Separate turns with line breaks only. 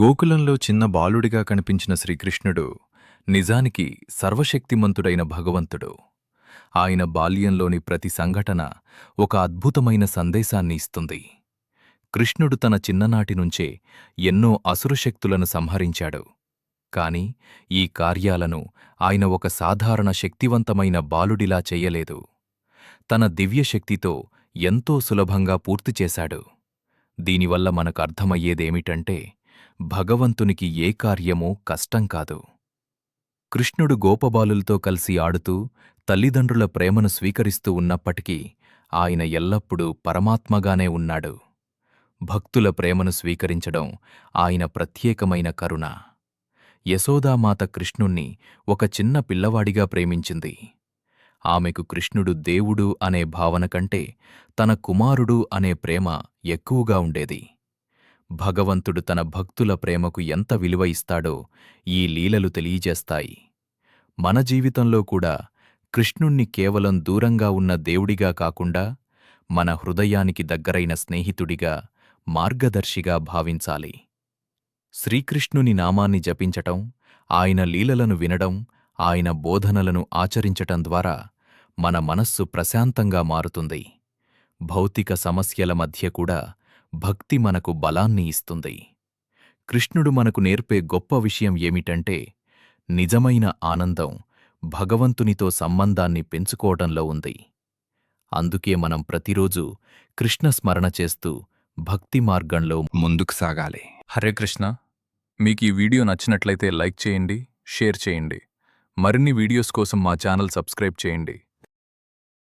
గోకులంలో చిన్న బాలుడిగా కనిపించిన శ్రీకృష్ణుడు నిజానికి సర్వశక్తిమంతుడైన భగవంతుడు. ఆయన బాల్యంలోని ప్రతి సంఘటన ఒక అద్భుతమైన సందేశాన్ని ఇస్తుంది. కృష్ణుడు తన చిన్ననాటి నుంచే ఎన్నో అసురశక్తులను సంహరించాడు. కాని ఈ కార్యాలను ఆయన ఒక సాధారణ శక్తివంతమైన బాలుడిలా చెయ్యలేదు. తన దివ్యశక్తితో ఎంతో సులభంగా పూర్తిచేశాడు. దీనివల్ల మనకర్థమయ్యేదేమిటంటే భగవంతునికి ఏ కార్యమూ కష్టం కాదు. కృష్ణుడు గోపబాలులతో కలిసి ఆడుతూ తల్లిదండ్రుల ప్రేమను స్వీకరిస్తూ ఉన్నప్పటికీ ఆయన ఎల్లప్పుడూ పరమాత్మగానే ఉన్నాడు. భక్తుల ప్రేమను స్వీకరించడం ఆయన ప్రత్యేకమైన కరుణ. యశోదామాత కృష్ణుణ్ణి ఒక చిన్న పిల్లవాడిగా ప్రేమించింది. ఆమెకు కృష్ణుడు దేవుడు అనే భావన కంటే తన కుమారుడు అనే ప్రేమ ఎక్కువగా ఉండేది. భగవంతుడు తన భక్తుల ప్రేమకు ఎంత విలువ ఇస్తాడో ఈ లీలలు తెలియజేస్తాయి. మన జీవితంలో కూడా కృష్ణుణ్ణి కేవలం దూరంగా ఉన్న దేవుడిగా కాకుండా మన హృదయానికి దగ్గరైన స్నేహితుడిగా, మార్గదర్శిగా భావించాలి. శ్రీకృష్ణుని నామాన్ని జపించటం, ఆయన లీలలను వినడం, ఆయన బోధనలను ఆచరించటం ద్వారా మన మనస్సు ప్రశాంతంగా మారుతుంది. భౌతిక సమస్యల మధ్య కూడా భక్తి మనకు బలాన్ని ఇస్తుంది. కృష్ణుడు మనకు నేర్పే గొప్ప విషయం ఏమిటంటే నిజమైన ఆనందం భగవంతునితో సంబంధాన్ని పెంచుకోవడంలో ఉంది. అందుకే మనం ప్రతిరోజూ కృష్ణ స్మరణ చేస్తూ భక్తి మార్గంలో ముందుకు సాగాలి.
హరే కృష్ణ. మీకు ఈ వీడియో నచ్చినట్లయితే లైక్ చేయండి, షేర్ చేయండి. మరిన్ని వీడియోస్ కోసం మా ఛానల్ సబ్స్క్రైబ్ చేయండి.